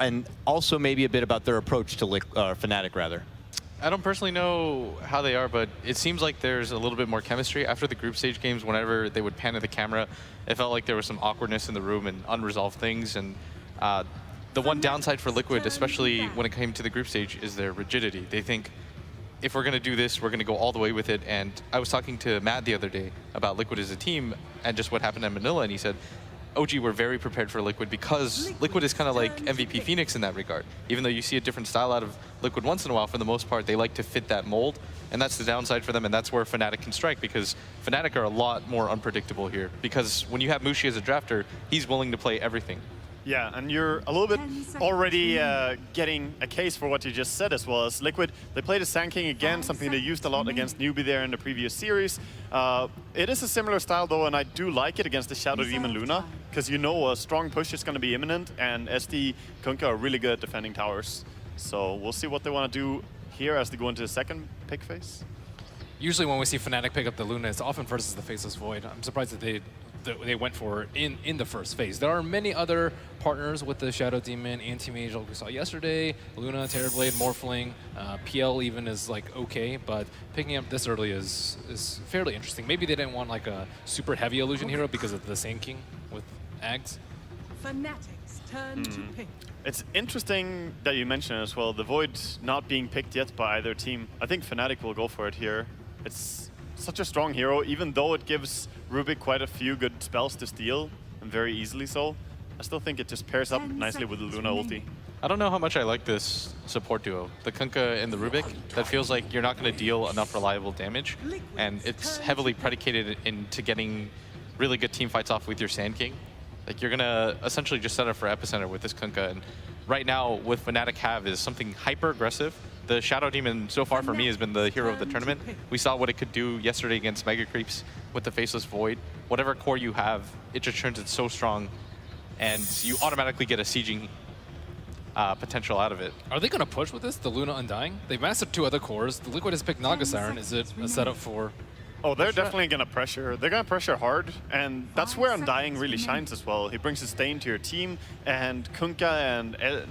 and also maybe a bit about their approach to Fnatic, rather. I don't personally know how they are, but it seems like there's a little bit more chemistry. After the group stage games, whenever they would pan to the camera, it felt like there was some awkwardness in the room and unresolved things. And the one downside for Liquid, especially when it came to the group stage, is their rigidity. They think, if we're going to do this, we're going to go all the way with it. And I was talking to Matt the other day about Liquid as a team and just what happened in Manila, and he said, OG were very prepared for Liquid because Liquid is kind of like MVP Phoenix in that regard. Even though you see a different style out of Liquid once in a while, for the most part, they like to fit that mold. And that's the downside for them, and that's where Fnatic can strike, because Fnatic are a lot more unpredictable here. Because when you have Mushi as a drafter, he's willing to play everything. Yeah, and you're a little bit already getting a case for what you just said as well. As Liquid, they played a Sand King again, something they used a lot against Newbie there in the previous series. It is a similar style though, and I do like it against the Shadow Demon Luna, because you know a strong push is going to be imminent, and SD, Kunkka are really good at defending towers. So we'll see what they want to do here as they go into the second pick phase. Usually when we see Fnatic pick up the Luna, it's often versus the Faceless Void. I'm surprised that they went for it in the first phase. There are many other partners with the Shadow Demon, Anti-Mage, like we saw yesterday, Luna, Terrorblade, Morphling, PL even is like okay, but picking up this early is fairly interesting. Maybe they didn't want like a super heavy illusion hero because of the Sand King with Ags. Fnatic's turn to pick. It's interesting that you mentioned as well, the Void not being picked yet by either team. I think Fnatic will go for it here. It's such a strong hero, even though it gives Rubik quite a few good spells to steal, and very easily so. I still think it just pairs up nicely with the Luna ulti. I don't know how much I like this support duo, the Kunkka and the Rubik. That feels like you're not going to deal enough reliable damage, and it's heavily predicated into getting really good team fights off with your Sand King. Like, you're going to essentially just set up for Epicenter with this Kunkka, and right now what Fnatic have is something hyper aggressive. The Shadow Demon so far for me has been the hero of the tournament. We saw what it could do yesterday against Mega Creeps with the Faceless Void. Whatever core you have, it just turns it so strong, and you automatically get a sieging potential out of it. Are they going to push with this, the Luna Undying? They've mastered 2 other cores. The Liquid has picked Naga Siren. Is it a setup for... Oh, they're definitely going to pressure. They're going to pressure hard, and that's where Undying really shines as well. He brings a stain to your team, and Kunkka and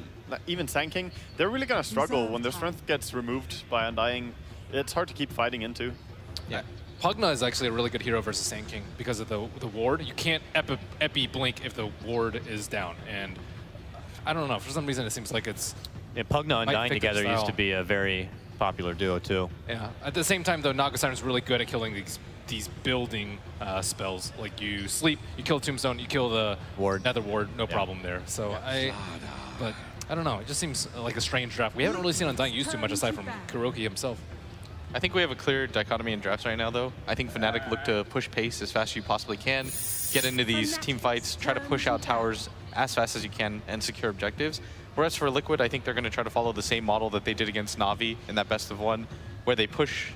even Sand King, they're really going to struggle when their strength gets removed by Undying. It's hard to keep fighting into. Yeah. Pugna is actually a really good hero versus Sand King because of the ward. You can't epi blink if the ward is down, and I don't know, for some reason it seems like it's... Yeah, Pugna and Undying together used to be a very popular duo too. Yeah. At the same time though, Naga Siren is really good at killing these building spells. Like you sleep, you kill Tombstone, you kill the Nether Ward, no problem there. So but I don't know, it just seems like a strange draft. We haven't really seen Undying used too much aside from Kuroki himself. I think we have a clear dichotomy in drafts right now, though. I think Fnatic look to push pace as fast as you possibly can, get into these team fights, try to push out towers as fast as you can, and secure objectives. Whereas for Liquid, I think they're going to try to follow the same model that they did against Na'Vi in that best of one, where they push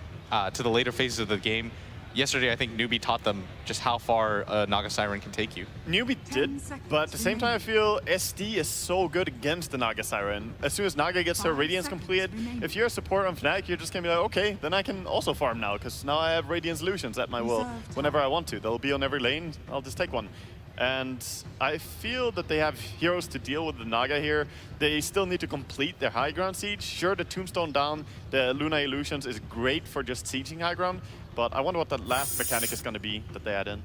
to the later phases of the game. Yesterday, I think Newbie taught them just how far Naga Siren can take you. Newbie did, but at the same time, I feel SD is so good against the Naga Siren. As soon as Naga gets her Radiance completed, if you're a support on Fnatic, you're just going to be like, okay, then I can also farm now, because now I have Radiance Illusions at my will whenever I want to. They'll be on every lane, I'll just take one. And I feel that they have heroes to deal with the Naga here. They still need to complete their high ground siege. Sure, the Tombstone down, the Luna Illusions is great for just sieging high ground, but I wonder what that last mechanic is going to be that they add in.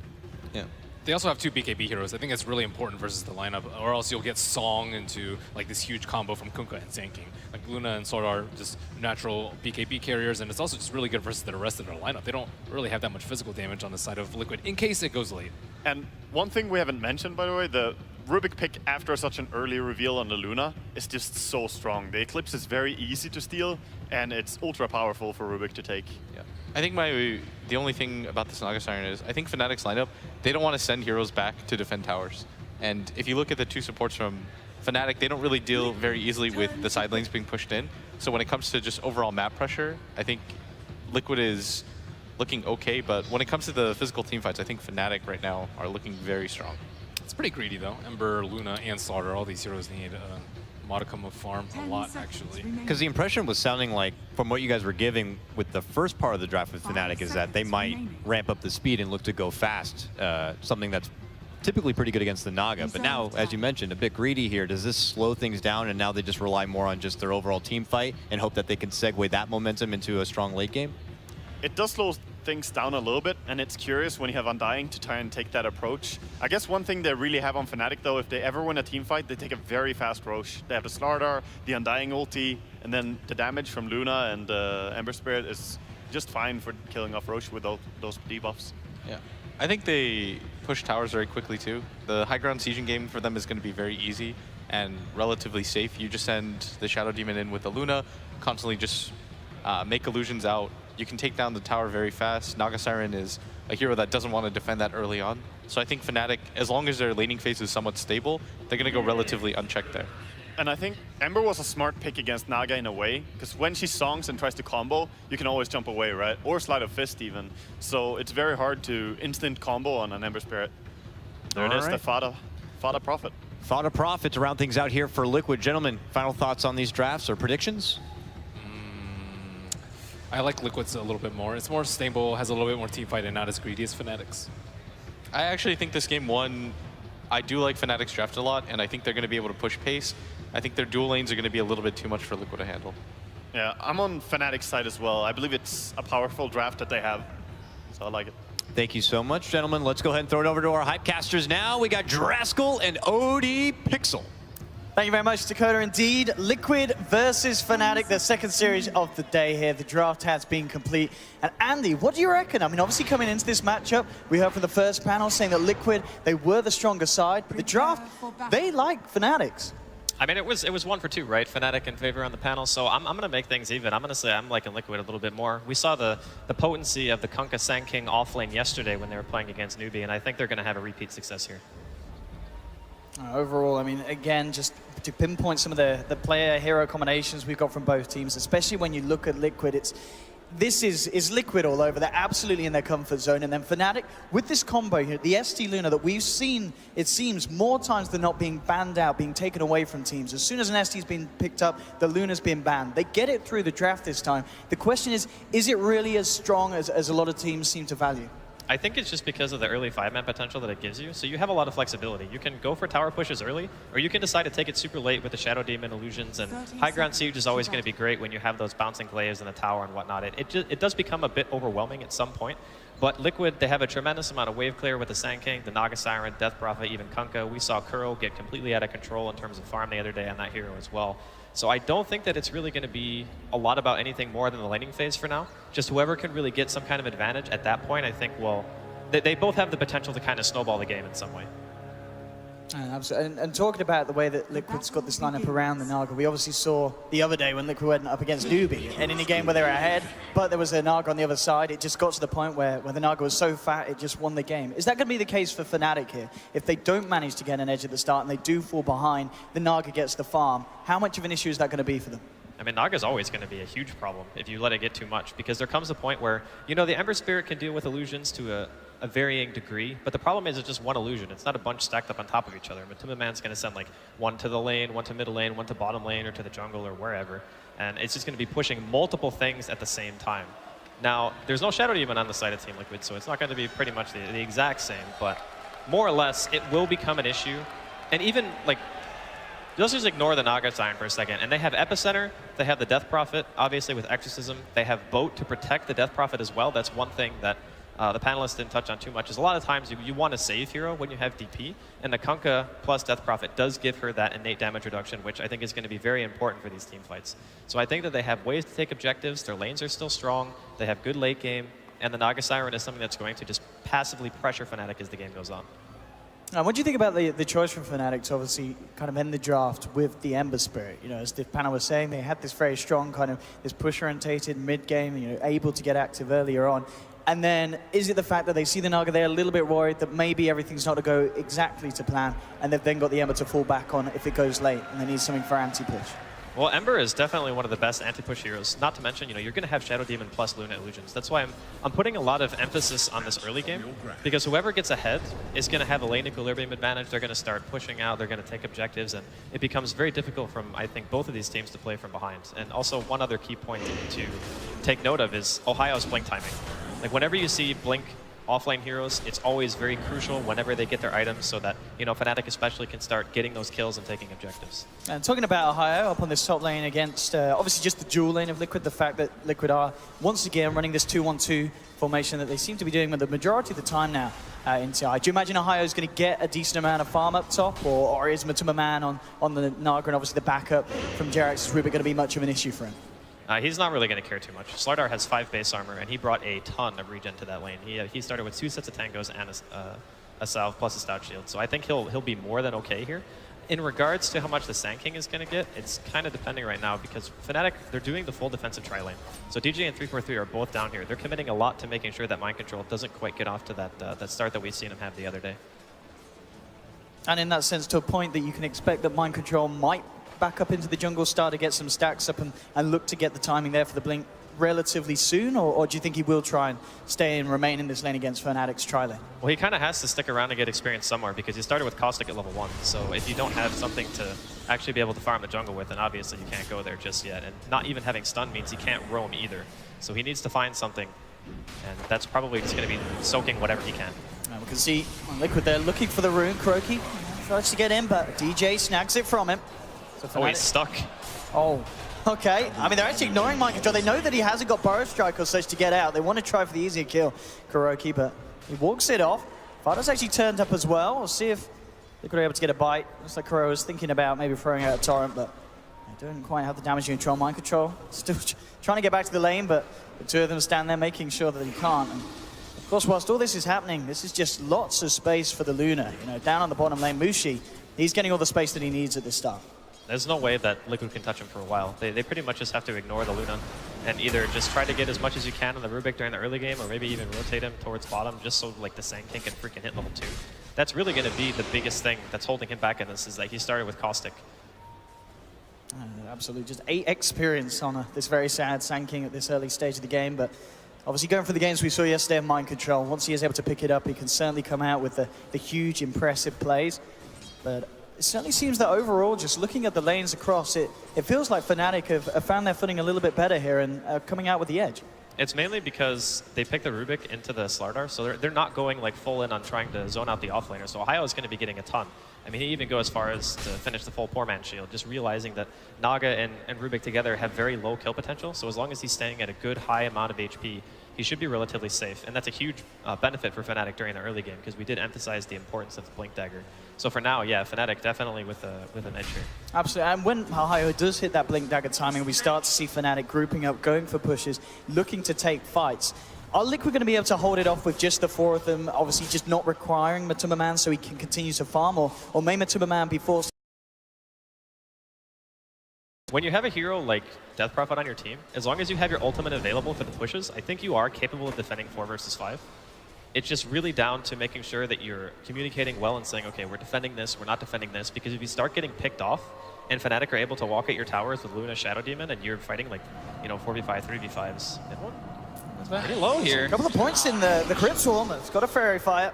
Yeah. They also have 2 BKB heroes. I think it's really important versus the lineup, or else you'll get Song into like this huge combo from Kunkka and Sand King. Like Luna and Sword are just natural BKB carriers, and it's also just really good versus the rest of their lineup. They don't really have that much physical damage on the side of Liquid in case it goes late. And one thing we haven't mentioned, by the way, the Rubik pick after such an early reveal on the Luna is just so strong. The Eclipse is very easy to steal, and it's ultra powerful for Rubik to take. Yeah. I think the only thing about this Naga Siren is I think Fnatic's lineup, they don't want to send heroes back to defend towers. And if you look at the 2 supports from Fnatic, they don't really deal very easily with the side lanes being pushed in. So when it comes to just overall map pressure, I think Liquid is looking okay, but when it comes to the physical team fights, I think Fnatic right now are looking very strong. It's pretty greedy though. Ember, Luna, and Slaughter, all these heroes need modicum of farm, a lot actually. Because the impression was sounding like, from what you guys were giving with the first part of the draft with Fnatic, is that they might ramp up the speed and look to go fast. Something that's typically pretty good against the Naga, but now, as you mentioned, a bit greedy here. Does this slow things down, and now they just rely more on just their overall team fight and hope that they can segue that momentum into a strong late game? It does slow things down a little bit, and it's curious when you have Undying to try and take that approach. I guess one thing they really have on Fnatic, though, if they ever win a team fight, they take a very fast Roche. They have the Slardar, the Undying ulti, and then the damage from Luna and Ember Spirit is just fine for killing off Roche with those debuffs. Yeah. I think they push towers very quickly, too. The high ground sieging game for them is going to be very easy and relatively safe. You just send the Shadow Demon in with the Luna, constantly just make illusions out. You can take down the tower very fast. Naga Siren is a hero that doesn't want to defend that early on. So I think Fnatic, as long as their laning phase is somewhat stable, they're going to go relatively unchecked there. And I think Ember was a smart pick against Naga in a way, because when she songs and tries to combo, you can always jump away, right? Or slide a fist even. So it's very hard to instant combo on an Ember Spirit. There it is, the Fada Prophet. Fada Prophet to round things out here for Liquid. Gentlemen, final thoughts on these drafts or predictions? I like Liquid's a little bit more. It's more stable, has a little bit more team fight, and not as greedy as Fnatic's. I actually think this game one, I do like Fnatic's draft a lot, and I think they're going to be able to push pace. I think their dual lanes are going to be a little bit too much for Liquid to handle. Yeah, I'm on Fnatic's side as well. I believe it's a powerful draft that they have, so I like it. Thank you so much, gentlemen. Let's go ahead and throw it over to our Hypecasters now. We got Draskell and OD Pixel. Thank you very much, Dakota. Indeed, Liquid versus Fnatic, the second series of the day here. The draft has been complete. And Andy, what do you reckon? I mean, obviously coming into this matchup, we heard from the first panel saying that Liquid, they were the stronger side. But the draft, they like Fnatic's. I mean, it was 1 for 2, right? Fnatic in favor on the panel, so I'm going to make things even. I'm going to say I'm liking Liquid a little bit more. We saw the potency of the Kunkka Sand King offlane yesterday when they were playing against Newbie, and I think they're going to have a repeat success here. Overall, I mean, again, just to pinpoint some of the player-hero combinations we've got from both teams, especially when you look at Liquid, this is Liquid all over. They're absolutely in their comfort zone. And then Fnatic, with this combo here, the ST Luna that we've seen, it seems, more times than not being banned out, being taken away from teams. As soon as an ST's been picked up, the Luna's been banned. They get it through the draft this time. The question is it really as strong as a lot of teams seem to value? I think it's just because of the early 5-man potential that it gives you. So you have a lot of flexibility. You can go for tower pushes early, or you can decide to take it super late with the Shadow Demon illusions. And high ground siege is always going to be great when you have those bouncing glaives in the tower and whatnot. It does become a bit overwhelming at some point. But Liquid, they have a tremendous amount of wave clear with the Sand King, the Naga Siren, Death Prophet, even Kunkka. We saw Kuro get completely out of control in terms of farm the other day on that hero as well. So I don't think that it's really going to be a lot about anything more than the laning phase for now. Just whoever can really get some kind of advantage at that point, I think will... They both have the potential to kind of snowball the game in some way. Absolutely. And talking about the way that Liquid's got this lineup around the Naga, we obviously saw the other day when Liquid went up against Newbie, and in a game where they were ahead, but there was a Naga on the other side, it just got to the point where the Naga was so fat, it just won the game. Is that going to be the case for Fnatic here? If they don't manage to get an edge at the start and they do fall behind, the Naga gets the farm, how much of an issue is that going to be for them? I mean, Naga's always going to be a huge problem if you let it get too much, because there comes a point where, you know, the Ember Spirit can deal with illusions to a varying degree, but the problem is it's just one illusion. It's not a bunch stacked up on top of each other. Matuma Man's going to send like one to the lane, one to middle lane, one to bottom lane, or to the jungle, or wherever, and it's just going to be pushing multiple things at the same time. Now, there's no Shadow Demon on the side of Team Liquid, so it's not going to be pretty much the exact same, but more or less, it will become an issue. And even, like, let's just ignore the Naga Siren for a second. And they have Epicenter, they have the Death Prophet, obviously with Exorcism. They have Boat to protect the Death Prophet as well. That's one thing that the panelists didn't touch on too much, is a lot of times you want to save hero when you have DP. And the Kunkka plus Death Prophet does give her that innate damage reduction, which I think is going to be very important for these team fights. So I think that they have ways to take objectives. Their lanes are still strong. They have good late game. And the Naga Siren is something that's going to just passively pressure Fnatic as the game goes on. What do you think about the choice from Fnatic to obviously kind of end the draft with the Ember Spirit? You know, as the panel was saying, they had this very strong kind of this push-orientated mid-game, you know, able to get active earlier on. And then is it the fact that they see the Naga, they're a little bit worried that maybe everything's not to go exactly to plan, and they've then got the Ember to fall back on if it goes late, and they need something for anti-push? Well, Ember is definitely one of the best anti-push heroes. Not to mention, you know, you're going to have Shadow Demon plus Luna illusions. That's why I'm putting a lot of emphasis on this early game, because whoever gets ahead is going to have a lane equilibrium advantage. They're going to start pushing out. They're going to take objectives, and it becomes very difficult from, I think, both of these teams to play from behind. And also, one other key point to take note of is Ohio's blink timing. Like, whenever you see blink offlane heroes, it's always very crucial whenever they get their items so that, you know, Fnatic especially can start getting those kills and taking objectives. And talking about Ohio up on this top lane against, obviously just the dual lane of Liquid, the fact that Liquid are once again running this 2-1-2 formation that they seem to be doing with the majority of the time now in TI. Do you imagine Ohio is going to get a decent amount of farm up top, or is Matuma Man on the Naga and obviously the backup from Jerax's Rubik going to be much of an issue for him? He's not really going to care too much. Slardar has 5 base armor, and he brought a ton of regen to that lane. He started with 2 sets of tangos and a salve plus a stout shield. So I think he'll be more than okay here. In regards to how much the Sand King is going to get, it's kind of depending right now because Fnatic, they're doing the full defensive tri-lane. So DJ and 343 are both down here. They're committing a lot to making sure that Mind Control doesn't quite get off to that start that we've seen him have the other day. And in that sense, to a point that you can expect that Mind Control might back up into the jungle, start to get some stacks up and look to get the timing there for the blink relatively soon, or do you think he will try and stay and remain in this lane against Fnatic's tri-lane? Well, he kind of has to stick around and get experience somewhere because he started with Caustic at level 1. So if you don't have something to actually be able to farm the jungle with, then obviously you can't go there just yet. And not even having stun means he can't roam either. So he needs to find something, and that's probably just going to be soaking whatever he can. We can see on Liquid there looking for the rune. Kuroki tries to get in, but DJ snags it from him. So oh, he's stuck. Oh, okay. I mean, they're actually ignoring Mind Control. They know that he hasn't got Burrow Strike or such to get out. They want to try for the easier kill, Kuroki, but he walks it off. Fada's actually turned up as well. We'll see if Liquid are able to get a bite. Looks like Kuro was thinking about maybe throwing out a torrent, but they don't quite have the damage control. Mind Control still trying to get back to the lane, but the two of them stand there making sure that he can't. And of course, whilst all this is happening, this is just lots of space for the Luna. You know, down on the bottom lane, Mushi, he's getting all the space that he needs at this start. There's no way that Liquid can touch him for a while. They pretty much just have to ignore the Luna and either just try to get as much as you can on the Rubik during the early game or maybe even rotate him towards bottom just so like the Sand King can freaking hit level 2. That's really going to be the biggest thing that's holding him back in this is that he started with Caustic. Absolutely, just 8 experience on this very sad Sand King at this early stage of the game, but obviously going for the games we saw yesterday of Mind Control, once he is able to pick it up, he can certainly come out with the huge, impressive plays. But it certainly seems that overall, just looking at the lanes across, it feels like Fnatic have found their footing a little bit better here and coming out with the edge. It's mainly because they picked the Rubik into the Slardar, so they're not going like full in on trying to zone out the offlaner. So Ohio is going to be getting a ton. I mean, he even go as far as to finish the full poor man shield, just realizing that Naga and Rubik together have very low kill potential. So as long as he's staying at a good high amount of HP, he should be relatively safe. And that's a huge benefit for Fnatic during the early game because we did emphasize the importance of the Blink Dagger. So for now, yeah, Fnatic definitely with an edge here. Absolutely, and when Ohio does hit that Blink Dagger timing, we start to see Fnatic grouping up, going for pushes, looking to take fights. Are Liquid going to be able to hold it off with just the 4 of them, obviously just not requiring Matuma Man so he can continue to farm, or may Matuma Man be forced? When you have a hero like Death Prophet on your team, as long as you have your ultimate available for the pushes, I think you are capable of defending 4 versus 5. It's just really down to making sure that you're communicating well and saying, okay, we're defending this, we're not defending this, because if you start getting picked off and Fnatic are able to walk at your towers with Luna Shadow Demon and you're fighting like, you know, 4v5, 3v5s, pretty low here. A couple of points in the Crypt Swarm. It's got a Fairy Fire.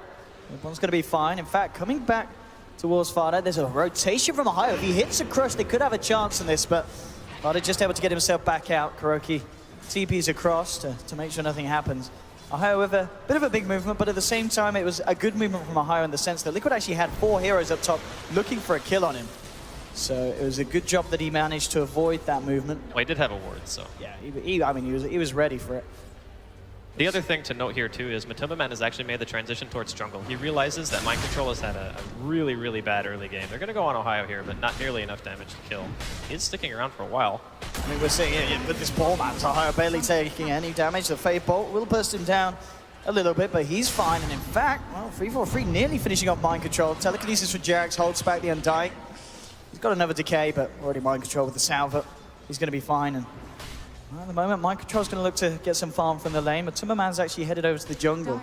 One's going to be fine. In fact, coming back towards Fada, there's a rotation from Ohio. If he hits a crush, they could have a chance in this, but Fada just able to get himself back out. Kuroki TPs across to make sure nothing happens. Ohio with a bit of a big movement, but at the same time, it was a good movement from Ohio in the sense that Liquid actually had 4 heroes up top looking for a kill on him. So it was a good job that he managed to avoid that movement. Well, he did have a ward, so. Yeah, I mean, he was ready for it. The other thing to note here, too, is Matuma Man has actually made the transition towards jungle. He realizes that Mind Control has had a really, really bad early game. They're going to go on Ohio here, but not nearly enough damage to kill. He's sticking around for a while. I mean, we're seeing it with this ball map. Ohio barely taking any damage. The Fade Bolt will burst him down a little bit, but he's fine. And in fact, well, 343 nearly finishing off Mind Control. Telekinesis for Jerax holds back the Undying. He's got another decay, but already Mind Control with the Salva. He's going to be fine. And well, at the moment, Mind Control's going to look to get some farm from the lane, but Timmerman's actually headed over to the jungle.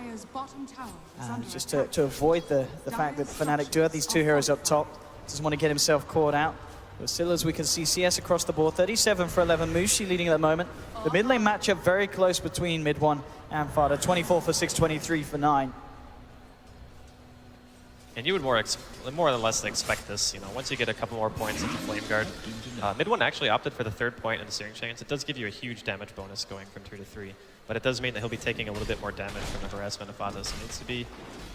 Just to avoid the fact that Fnatic do have these 2 heroes up top. Doesn't want to get himself caught out. But still, as we can see, CS across the board, 37 for 11. Mushi leading at the moment. The mid lane matchup very close between mid 1 and Fada. 24 for 6, 23 for 9. And you would more or less expect this, you know, once you get a couple more points into Flame Guard. Mid 1 actually opted for the 3rd point in the Searing Chains. It does give you a huge damage bonus going from 2 to 3. but it does mean that he'll be taking a little bit more damage from the harassment of Fada, so he needs to be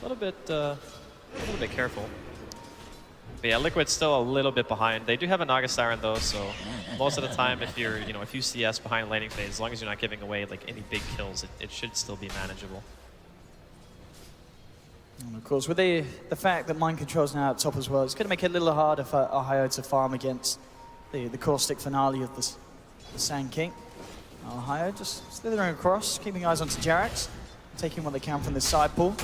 a little bit careful. But yeah, Liquid's still a little bit behind. They do have a Naga Siren though, so most of the time if you're, if you CS behind laning phase, as long as you're not giving away like any big kills, it should still be manageable. And of course, with the fact that Mind Control's now at top as well, it's going to make it a little harder for Ohio to farm against the caustic finale of the Sand King. Ohio just slithering across, keeping eyes onto Jerax, taking what they can from the side pool.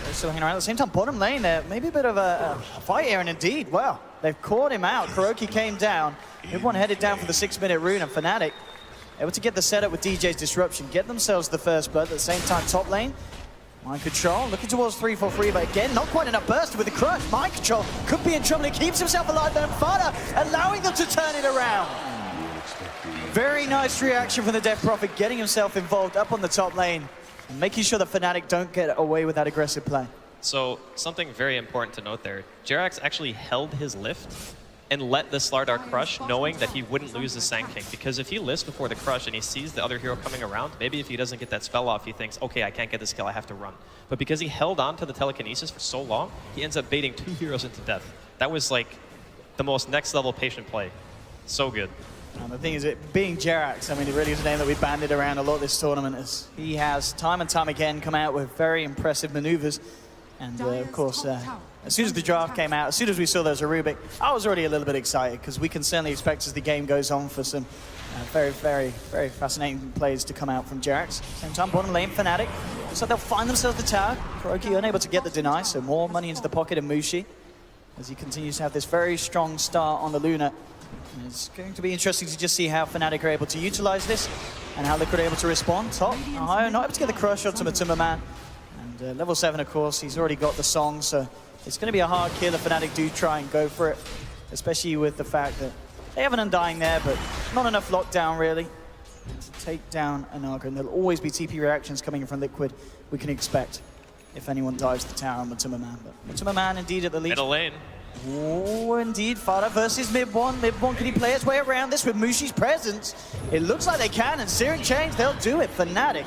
They're still hanging around. At the same time, bottom lane there, maybe a bit of a fight here, and indeed, well, they've caught him out. Kuroki came down. Everyone headed down for the 6-minute rune, and Fnatic able to get the setup with DJ's disruption, get themselves the first blood. At the same time, top lane, Mind Control looking towards 3-4-3, but again, not quite enough burst with the crush. Mind Control could be in trouble. He keeps himself alive, but Fada allowing them to turn it around. Very nice reaction from the Death Prophet, getting himself involved up on the top lane and making sure that Fnatic don't get away with that aggressive play. So something very important to note there, Jerax actually held his lift and let the Slardar crush, knowing that he wouldn't lose the Sand King. Because if he lifts before the crush and he sees the other hero coming around, maybe if he doesn't get that spell off, he thinks, okay, I can't get this kill, I have to run. But because he held on to the telekinesis for so long, he ends up baiting 2 heroes into death. That was like the most next level patient play. So good. And the thing is, being Jerax, I mean, it really is a name that we banded around a lot this tournament, as he has time and time again come out with very impressive maneuvers. And of course, as soon as the draft came out, as soon as we saw those Arubic, I was already a little bit excited, because we can certainly expect as the game goes on for some very, very, very fascinating plays to come out from Jerax. Same time, bottom lane, Fnatic. So they'll find themselves the tower. Kuroki unable to get the deny, so more money into the pocket of Mushi, as he continues to have this very strong start on the Luna. And it's going to be interesting to just see how Fnatic are able to utilize this and how Liquid are able to respond. Top, Ohio not able to get the crush onto Matuma Man. And level 7, of course, he's already got the song, so it's going to be a hard kill if Fnatic do try and go for it, especially with the fact that they have an Undying there, but not enough lockdown, really, to take down a Naga. And there'll always be TP reactions coming in from Liquid, we can expect, if anyone dives the tower on Matuma Man. But Matuma Man, indeed, at the lead. Middle lane. Oh, indeed, Fada versus Mid-1. Mid-1, can he play his way around this with Mushi's presence? It looks like they can, and Searing Chains, they'll do it. Fnatic,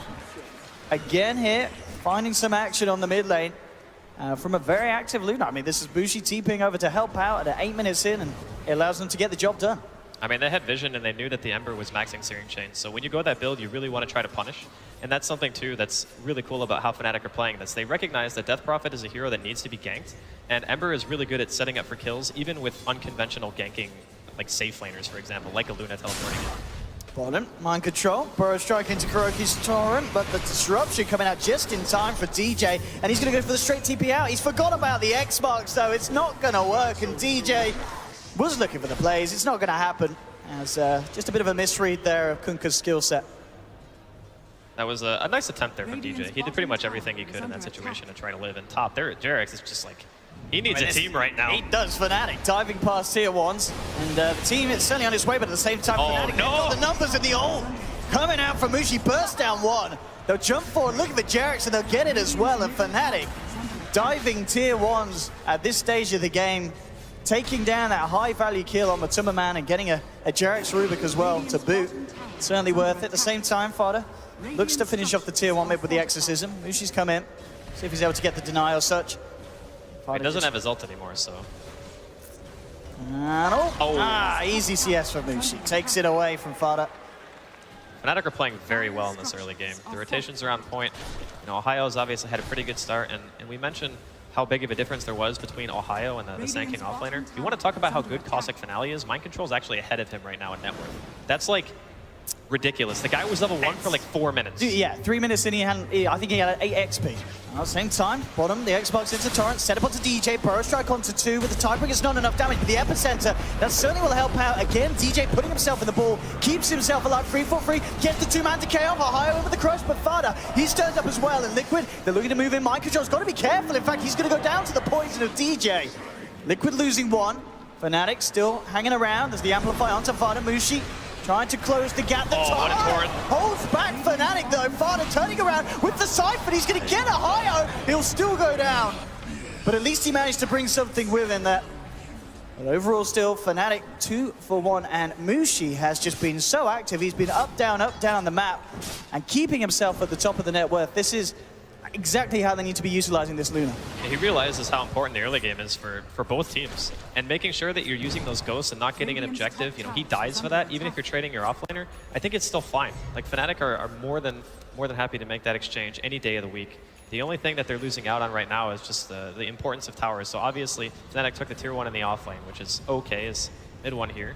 again here, finding some action on the mid lane from a very active Luna. I mean, this is Mushi TPing over to help out at 8 minutes in, and it allows them to get the job done. I mean, they had vision and they knew that the Ember was maxing Searing Chains. So when you go that build, you really want to try to punish. And that's something, too, that's really cool about how Fnatic are playing this. They recognize that Death Prophet is a hero that needs to be ganked. And Ember is really good at setting up for kills, even with unconventional ganking, like safe laners, for example, like a Luna teleporting in. Bottom, Mind Control, Burrow strike into Kuroki's Torrent, but the disruption coming out just in time for DJ, and he's going to go for the straight TP out. He's forgot about the Xbox, so it's not going to work, and DJ was looking for the plays. It's not going to happen, as just a bit of a misread there of Kunkka's skill set. That was a nice attempt there from DJ. He did pretty much everything he could in that situation to try to live in top. There, Jerax is just like, he needs a team right now. He does, Fnatic, diving past tier 1s, and the team is certainly on its way, but at the same time, Fnatic got the numbers in the ult. Coming out from Mushi, burst down 1. They'll jump forward, look for Jerax, and they'll get it as well, and Fnatic diving tier 1s at this stage of the game, taking down that high-value kill on Matuma Man and getting a Jerax Rubik as well to boot. Certainly worth it. At the same time, Fada looks to finish off the tier 1 mid with the Exorcism. Mushi's come in, see if he's able to get the deny or such. He doesn't have his ult anymore, so. Easy CS from Mushi. Takes it away from Fada. Fnatic are playing very well in this early game. The rotations are on point. Ohio's obviously had a pretty good start, and we mentioned how big of a difference there was between Ohio and the Sand King offlaner. If you want to talk about how good Caustic Finale is, Mind Control's actually ahead of him right now in net worth. That's like ridiculous. The guy was level 1 for like 4 minutes. Yeah, 3 minutes in, I think he had 8 XP. At the same time, bottom, the Xbox into Torrent, set up onto DJ, Burrow strike onto 2 with the Tiebreaker's not enough damage, but the Epicenter, that certainly will help out. Again, DJ putting himself in the ball, keeps himself alive, 3-4-3, gets the 2-man decay off, Ohio over the crush, but Fada, he's turned up as well, and Liquid, they're looking to move in. Mind Control's got to be careful, in fact, he's going to go down to the poison of DJ. Liquid losing 1, Fnatic still hanging around as the Amplify onto Fada, Mushi trying to close the gap. The Torrent holds back Fnatic though. Fada turning around with the Siphon. He's going to get a Ohio. He'll still go down. But at least he managed to bring something with him there. But overall still, Fnatic 2 for 1, and Mushi has just been so active. He's been up, down on the map, and keeping himself at the top of the net worth. This is exactly how they need to be utilizing this Luna. He realizes how important the early game is for both teams. And making sure that you're using those ghosts and not getting an objective, you know, he dies for that. Even if you're trading your offlaner, I think it's still fine. Like, Fnatic are more than happy to make that exchange any day of the week. The only thing that they're losing out on right now is just the importance of towers. So obviously, Fnatic took the tier 1 in the offlane, which is okay, is mid 1 here,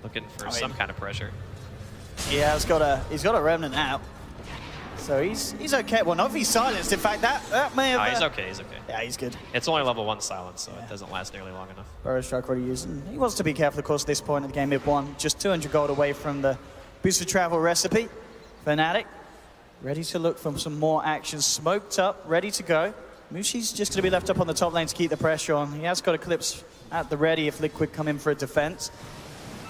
looking for some kind of pressure. Yeah, he's got a remnant out. So he's okay. Well, not if he's silenced. In fact, that may have... He's okay, he's okay. Yeah, he's good. It's only level 1 silence, so it doesn't last nearly long enough. Burrow strike already used. And he wants to be careful, of course, at this point in the game. Mid 1, just 200 gold away from the boost for travel recipe. Fnatic ready to look for some more action. Smoked up, ready to go. Mushi's just going to be left up on the top lane to keep the pressure on. He has got Eclipse at the ready if Liquid come in for a defense.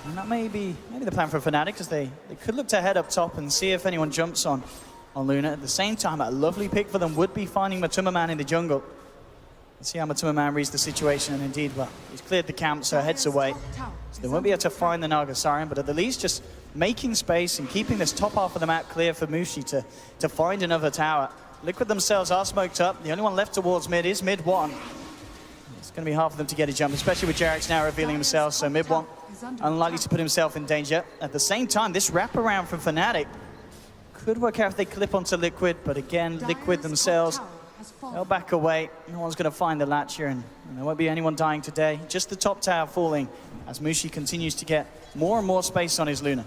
And that may be the plan for Fnatic, because they could look to head up top and see if anyone jumps on Luna. At the same time, a lovely pick for them would be finding Matuma Man in the jungle. Let's see how Matuma Man reads the situation, and indeed, well, he's cleared the camp, so heads away. So they won't be able to find the Naga Siren, but at the least just making space and keeping this top half of the map clear for Mushi to find another tower. Liquid themselves are smoked up. The only one left towards mid is mid 1. It's going to be hard for them to get a jump, especially with Jerax now revealing himself, so mid 1 unlikely to put himself in danger. At the same time, this wraparound from Fnatic could work out if they clip onto Liquid, but again, Liquid themselves, they'll back away. No one's going to find the latch here, and there won't be anyone dying today. Just the top tower falling as Mushi continues to get more and more space on his Luna.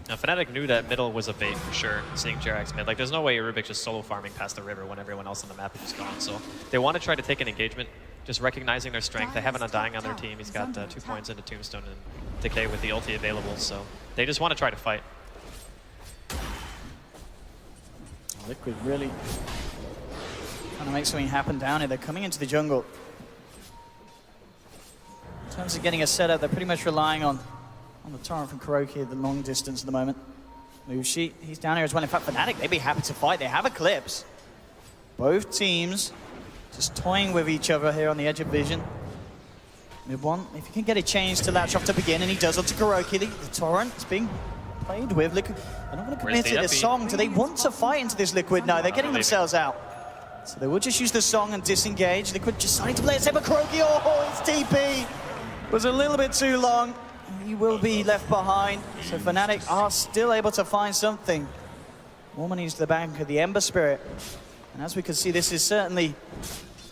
Now, Fnatic knew that middle was a bait for sure, seeing Jerax mid. Like, there's no way Rubik just solo farming past the river when everyone else on the map is just gone. So they want to try to take an engagement, just recognizing their strength. They have an Undying on their team. He's got 2 points into Tombstone and Decay with the ulti available. So they just want to try to fight. Liquid really trying to make something happen down here. They're coming into the jungle. In terms of getting a setup, they're pretty much relying on the torrent from Kuroki at the long distance at the moment. Mushi, he's down here as well. In fact, Fnatic, they'd be happy to fight. They have Eclipse. Both teams just toying with each other here on the edge of vision. Mid 1, if you can get a change to latch off to begin, and he does onto Kuroki. The torrent is being played with. Liquid, they're not going to commit to this song. Do they want to fight into this Liquid? No, they're getting themselves out. So they will just use the song and disengage. Liquid just starting to play it safe, but Kuroki, oh, it's TP. Was a little bit too long. He will be left behind. So Fnatic are still able to find something. More money into the bank of the Ember Spirit. And as we can see, this is certainly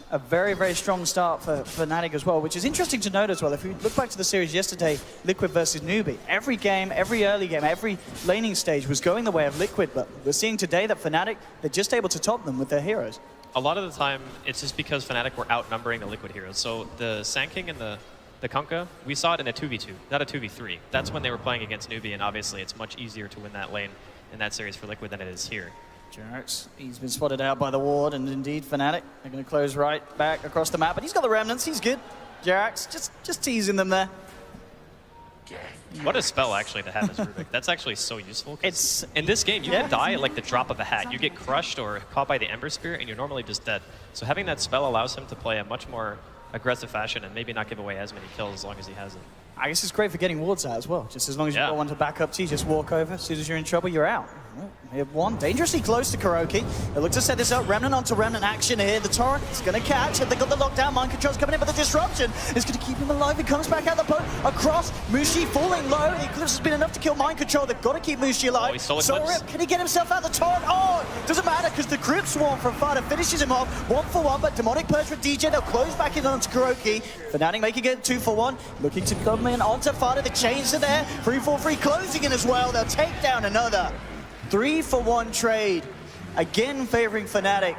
a very, very strong start for Fnatic as well, which is interesting to note as well. If we look back to the series yesterday, Liquid versus Newbie, every game, every early game, every laning stage was going the way of Liquid, but we're seeing today that Fnatic, they're just able to top them with their heroes. A lot of the time, it's just because Fnatic were outnumbering the Liquid heroes. So the Sand King and the Kunkka, we saw it in a 2v2, not a 2v3. That's when they were playing against Newbie, and obviously it's much easier to win that lane in that series for Liquid than it is here. Jerax, he's been spotted out by the ward, and indeed Fnatic, they're going to close right back across the map, but he's got the remnants, he's good. Jerax, just teasing them there. What a spell actually to have as Rubik. That's actually so useful. It's in this game, you can die at like the drop of a hat. You get crushed or caught by the Ember Spirit, and you're normally just dead. So having that spell allows him to play a much more aggressive fashion and maybe not give away as many kills as long as he has it. I guess it's great for getting wards out as well. Just as long as you've got one to back up to, you just walk over. As soon as you're in trouble, you're out. Well, we have one dangerously close to Kuroki. They look to set this up. Remnant onto Remnant action here. The torrent is going to catch. They got the lockdown. Mind control's coming in, but the disruption is going to keep him alive. He comes back out the boat. Across. Mushi falling low. Eclipse has been enough to kill Mind Control. They've got to keep Mushi alive. Oh, he stole Eclipse. Can he get himself out the torrent? Oh, doesn't matter because the Crypt Swarm from Fada finishes him off. 1 for 1, but Demonic Purge from DJ. They'll close back in onto Kuroki. Fnatic making it 2 for 1. Looking to come in onto Fada. The chains are there. 3-4-3 closing in as well. They'll take down another. 3 for 1 trade. Again favoring Fnatic.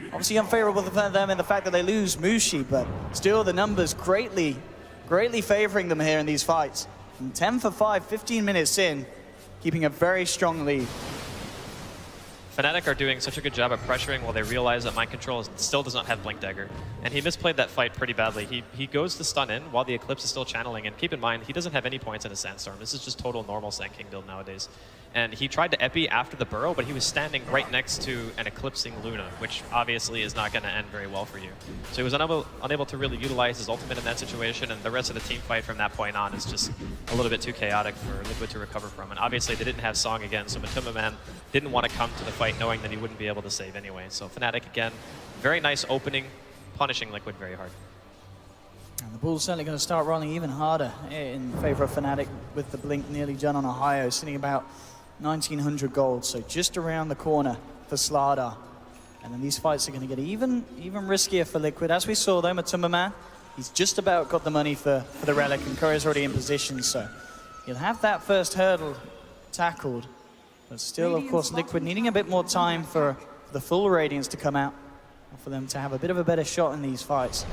Obviously unfavorable for them in the fact that they lose Mushi, but still the numbers greatly favoring them here in these fights. And 10 for 5, 15 minutes in, keeping a very strong lead. Fnatic are doing such a good job at pressuring while they realize that Mind Control still does not have Blink Dagger. And he misplayed that fight pretty badly. He goes to stun in while the Eclipse is still channeling. And keep in mind, he doesn't have any points in his Sandstorm. This is just total normal Sand King build nowadays. And he tried to epi after the burrow, but he was standing right next to an Eclipsing Luna, which obviously is not going to end very well for you. So he was unable to really utilize his ultimate in that situation, and the rest of the team fight from that point on is just a little bit too chaotic for Liquid to recover from. And obviously they didn't have Song again, so Matuma Man didn't want to come to the fight knowing that he wouldn't be able to save anyway. So Fnatic again, very nice opening, punishing Liquid very hard. And the ball's certainly going to start rolling even harder in favor of Fnatic with the blink nearly done on Ohio, sitting about 1900 gold, so just around the corner for Slardar. And then these fights are going to get even riskier for Liquid. As we saw though, Matuma Man, he's just about got the money for the Relic, and Korea's already in position, so he'll have that first hurdle tackled. But still, of course, Liquid needing a bit more time for the full Radiance to come out, and for them to have a bit of a better shot in these fights.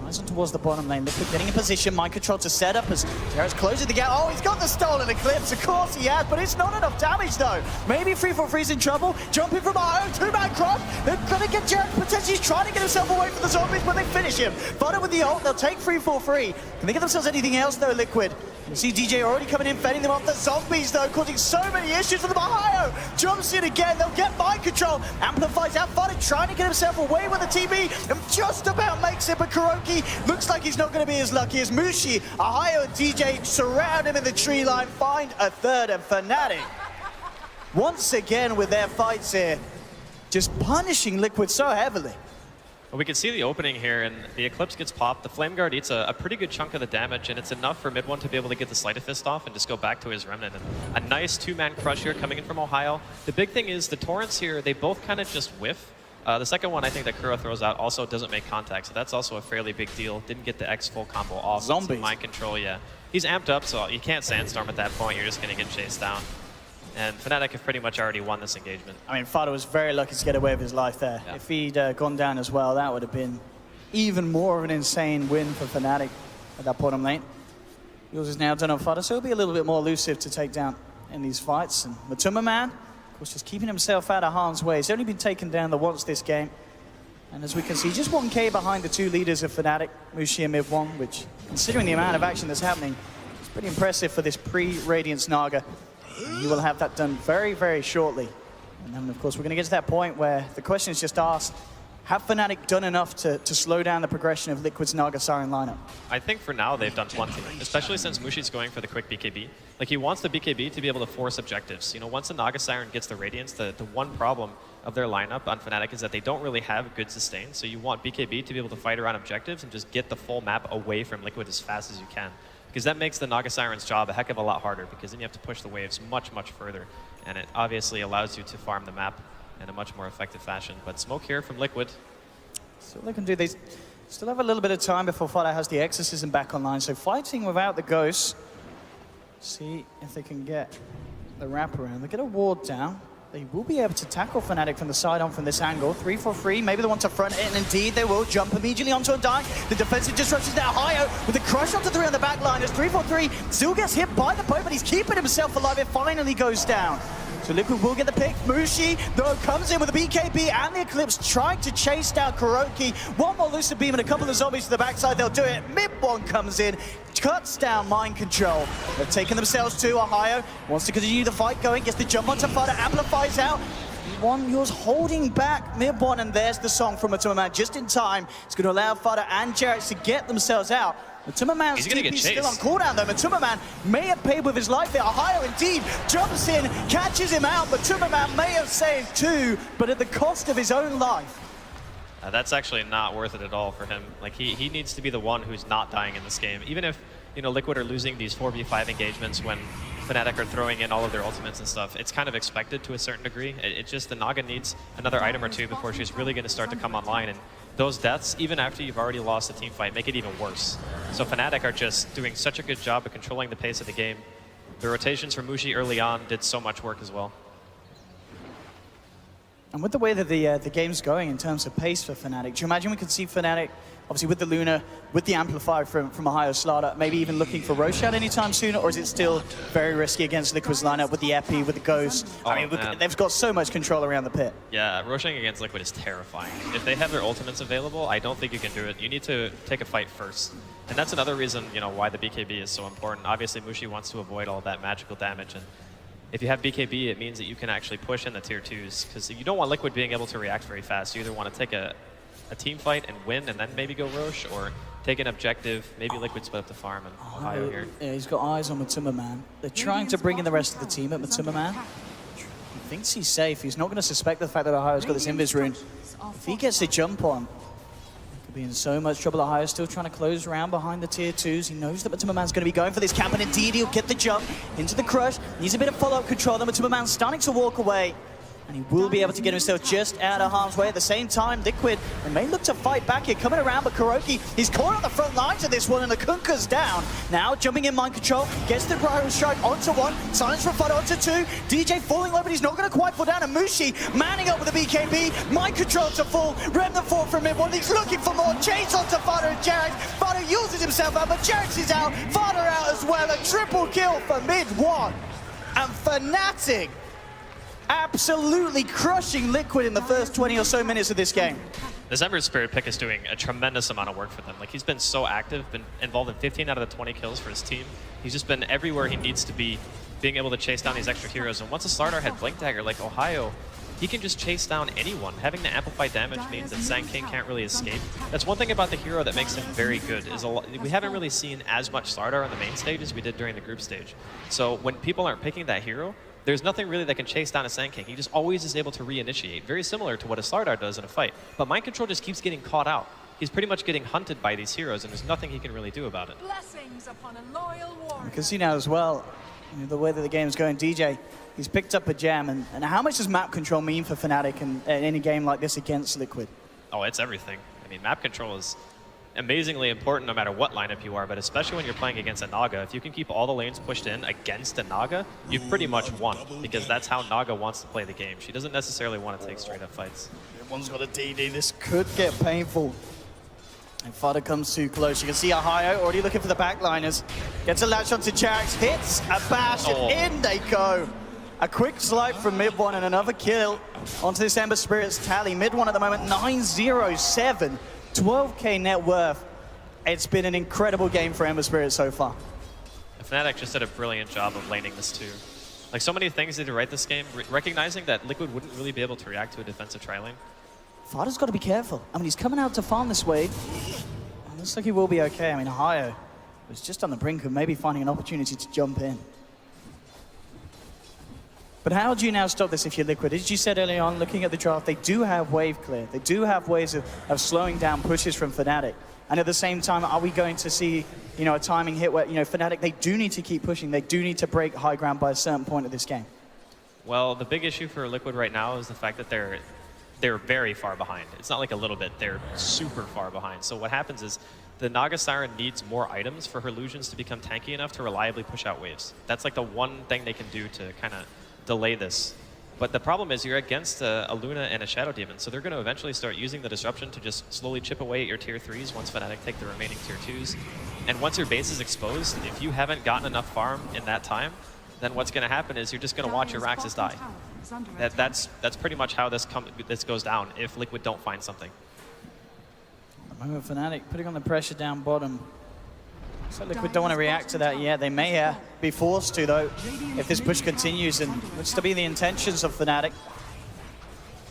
Rising towards the bottom lane, Liquid getting in position, Mind Control to set up as Jarrett's closing the gap. Oh, he's got the stolen Eclipse, of course he has, but it's not enough damage though. Maybe 343's in trouble, jumping from behind, two-man crush. They're gonna get Jarrett, potentially he's trying to get himself away from the zombies, but they finish him. Butter with the ult, they'll take 343. Can they get themselves anything else though, Liquid? You see DJ already coming in, fending them off the zombies though, causing so many issues for the Ohio. Jumps in again, they'll get Mind Control. Amplifies out, Butter trying to get himself away with the TB, and just about makes it, but Kuroki looks like he's not going to be as lucky as Mushi. Ohio and DJ surround him in the tree line, find a third, and Fnatic, once again with their fights here, just punishing Liquid so heavily. Well, we can see the opening here, and the Eclipse gets popped. The Flame Guard eats a pretty good chunk of the damage, and it's enough for Mid One to be able to get the Sleight of Fist off and just go back to his Remnant. And a nice two-man crush here coming in from Ohio. The big thing is the Torrents here, they both kind of just whiff. The second one I think that Kuro throws out also doesn't make contact, so that's also a fairly big deal. Didn't get the X full combo off. Zombies. Mind Control, yeah. He's amped up, so you can't Sandstorm at that point. You're just going to get chased down. And Fnatic have pretty much already won this engagement. I mean, Fada was very lucky to get away with his life there. Yeah. If he'd gone down as well, that would have been even more of an insane win for Fnatic at that bottom lane. Yours is now done on Fada, so he'll be a little bit more elusive to take down in these fights. And Matuma Man, of course, just keeping himself out of harm's way. He's only been taken down the once this game. And as we can see, just 1k behind the two leaders of Fnatic, Mushi and Miv1, which, considering the amount of action that's happening, is pretty impressive for this pre-Radiance Naga. And you will have that done very, very shortly. And then, of course, we're going to get to that point where the question is just asked, have Fnatic done enough to slow down the progression of Liquid's Naga Siren lineup? I think for now they've done plenty, especially since Mushi's going for the quick BKB. Like, he wants the BKB to be able to force objectives. You know, once the Naga Siren gets the Radiance, the one problem of their lineup on Fnatic is that they don't really have good sustain. So you want BKB to be able to fight around objectives and just get the full map away from Liquid as fast as you can. Because that makes the Naga Siren's job a heck of a lot harder, because then you have to push the waves much, much further. And it obviously allows you to farm the map in a much more effective fashion. But smoke here from Liquid. So they can do, they still have a little bit of time before Fada has the Exorcism back online. So fighting without the Ghost. See if they can get the wraparound. They get a ward down. They will be able to tackle Fnatic from the side on from this angle. 3-4-3, maybe they want to front it, and indeed they will jump immediately onto a dime. The defensive disruption is now Ohio with a crush onto 3 on the back line as 3-4-3 still gets hit by the point, but he's keeping himself alive. It finally goes down. So Liquid will get the pick. Mushi, though, comes in with the BKB and the Eclipse, trying to chase down Kuroki. One more Lucid Beam and a couple of zombies to the backside. They'll do it. Mid-one comes in, cuts down Mind Control. They've taken themselves to Ohio. Wants to continue the fight going, gets the jump onto Fada, amplifies out. One yours holding back Mid-one, and there's the song from Matuma Man just in time. It's going to allow Fada and Jarrett to get themselves out. Matuma Man's TP still on cooldown though. Matuma Man may have paid with his life there. Ohio indeed jumps in, catches him out. Matuma Man may have saved 2, but at the cost of his own life. That's actually not worth it at all for him. Like, he needs to be the one who's not dying in this game. Even if, you know, Liquid are losing these 4v5 engagements when Fnatic are throwing in all of their ultimates and stuff, it's kind of expected to a certain degree. It's just the Naga needs another item or two before she's really going to start to come online. And those deaths, even after you've already lost a team fight, make it even worse. So Fnatic are just doing such a good job of controlling the pace of the game. The rotations from Mushi early on did so much work as well. And with the way that the game's going in terms of pace for Fnatic, do you imagine we could see Fnatic, obviously with the Luna, with the Amplifier from Ohio Slaughter, maybe even looking for Roshan anytime soon, or is it still very risky against Liquid's lineup with the Epi, with the Ghost? Oh, I mean, man. they've got so much control around the pit. Yeah, Roshan against Liquid is terrifying. If they have their ultimates available, I don't think you can do it. You need to take a fight first. And that's another reason, you know, why the BKB is so important. Obviously, Mushi wants to avoid all that magical damage, and if you have BKB, it means that you can actually push in the tier 2s, because you don't want Liquid being able to react very fast. You either want to take a team fight and win and then maybe go Roche, or take an objective, maybe Liquid split up the farm and Ohio here. Yeah, he's got eyes on Matuma Man. They're trying to bring in the rest of the team at Matuma Man. He thinks he's safe. He's not going to suspect the fact that Ohio's got this Invis rune. If he gets a jump on, he could be in so much trouble. Ohio still trying to close around behind the tier 2s. He knows that Matuma Man's going to be going for this camp, and indeed he'll get the jump into the crush. Needs a bit of follow-up control. Then Matuma Man's starting to walk away, and he will be able to get himself just out of harm's way. At the same time, Liquid, they may look to fight back here, coming around, but Kuroki, he's caught on the front lines of this one, and the Kunkka's down. Now, jumping in mind control, gets the Pyro Strike onto one, silence from Fud onto two, DJ falling low, but he's not going to quite fall down, and Mushi manning up with the BKB, mind control to full, Remnant 4 from mid one, he's looking for more, chains onto Fada and Jarex, Fada uses himself out, but Jarex is out, Fada out as well, a triple kill for mid one, and Fnatic absolutely crushing Liquid in the first 20 or so minutes of this game. This Ember Spirit pick is doing a tremendous amount of work for them. Like, he's been so active, been involved in 15 out of the 20 kills for his team. He's just been everywhere he needs to be, being able to chase down these extra heroes. And once a Slardar had Blink Dagger like Ohio, he can just chase down anyone. Having the amplify damage means that Sand King can't really escape. That's one thing about the hero that makes him very good, is we haven't really seen as much Slardar on the main stage as we did during the group stage. So when people aren't picking that hero, there's nothing really that can chase down a Sand King. He just always is able to reinitiate, very similar to what a Slardar does in a fight. But Mind Control just keeps getting caught out. He's pretty much getting hunted by these heroes, and there's nothing he can really do about it. Blessings upon a loyal warrior. You can see now as well, you know, the way that the game's going. DJ, he's picked up a gem, and how much does map control mean for Fnatic in any game like this against Liquid? Oh, it's everything. I mean, map control is amazingly important no matter what lineup you are, but especially when you're playing against a Naga. If you can keep all the lanes pushed in against a Naga, you've pretty much won, because that's how Naga wants to play the game. She doesn't necessarily want to take straight up fights. One's got a DD. This could get painful. And Fada comes too close. You can see Ohio already looking for the backliners. Gets a latch onto Jarex, hits a bash, and in they go. A quick slipe from mid one and another kill onto this Ember Spirit's tally. Mid one at the moment, 907. 12k net worth. It's been an incredible game for Ember Spirit so far. Fnatic just did a brilliant job of laning this too. Like, so many things they did right this game, recognizing that Liquid wouldn't really be able to react to a defensive tri-lane. Fada's got to be careful. I mean, he's coming out to farm this way. Looks like he will be okay. I mean, Ohio was just on the brink of maybe finding an opportunity to jump in. But how do you now stop this if you're Liquid? As you said earlier on, looking at the draft, they do have wave clear. They do have ways of slowing down pushes from Fnatic. And at the same time, are we going to see, you know, a timing hit where, you know, Fnatic, they do need to keep pushing. They do need to break high ground by a certain point of this game. Well, the big issue for Liquid right now is the fact that they're very far behind. It's not like a little bit, they're super far behind. So what happens is the Naga Siren needs more items for her illusions to become tanky enough to reliably push out waves. That's like the one thing they can do to kind of delay this. But the problem is you're against a Luna and a Shadow Demon, so they're going to eventually start using the disruption to just slowly chip away at your tier 3s once Fnatic take the remaining tier 2s. And once your base is exposed, if you haven't gotten enough farm in that time, then what's going to happen is you're just going to watch your Raxes die. That's pretty much how this goes down if Liquid don't find something. At the moment, Fnatic putting on the pressure down bottom. So Liquid don't want to react to that yet. They may be forced to, though, if this push continues, and looks to be the intentions of Fnatic.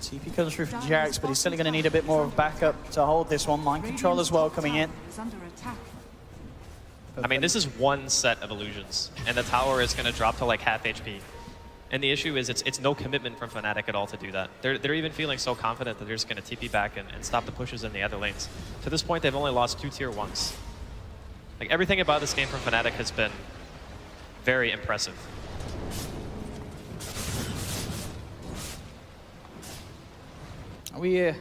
TP comes through from Jarex, but he's certainly going to need a bit more of backup to hold this one. Mind control as well coming in. I mean, this is one set of illusions, and the tower is going to drop to like half HP. And the issue is it's no commitment from Fnatic at all to do that. They're even feeling so confident that they're just going to TP back and stop the pushes in the other lanes. To this point, they've only lost 2 tier 1s. Like, everything about this game from Fnatic has been very impressive. We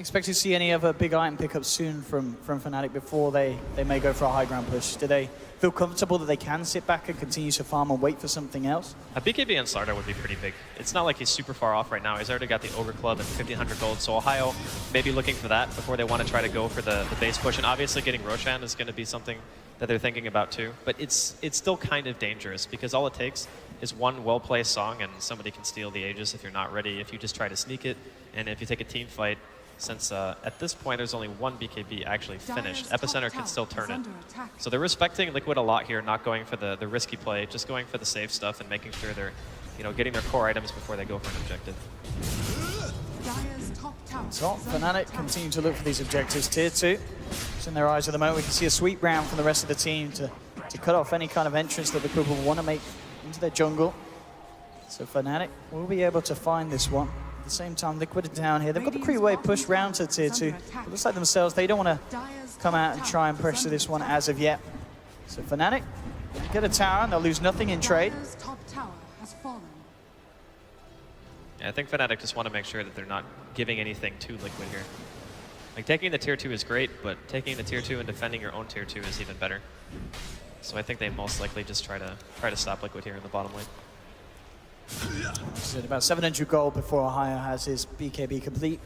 Expect to see any other big item pickups soon from Fnatic before they may go for a high ground push? Do they feel comfortable that they can sit back and continue to farm and wait for something else? A BKB and Slardar would be pretty big. It's not like he's super far off right now. He's already got the Ogre Club and 1,500 gold, so Ohio may be looking for that before they want to try to go for the base push. And obviously getting Roshan is going to be something that they're thinking about too. But it's still kind of dangerous because all it takes is one well-placed song and somebody can steal the Aegis if you're not ready, if you just try to sneak it, and if you take a team fight. Since at this point there's only one BKB actually finished, Epicenter can still turn it. So they're respecting Liquid a lot here, not going for the risky play, just going for the safe stuff and making sure they're getting their core items before they go for an objective. So Fnatic continue to look for these objectives. Tier 2, it's in their eyes at the moment. We can see a sweep round from the rest of the team to cut off any kind of entrance that Liquid will want to make into their jungle. So Fnatic will be able to find this one. At the same time, Liquid are down here. They've got the pre-wave push round to tier 2. It looks like themselves, they don't want to come out and try and pressure this one as of yet. So Fnatic get a tower and they'll lose nothing in trade. Yeah, I think Fnatic just want to make sure that they're not giving anything to Liquid here. Like taking the tier 2 is great, but taking the tier 2 and defending your own tier 2 is even better. So I think they most likely just try to stop Liquid here in the bottom lane. So about 700 gold before Ohio has his BKB complete.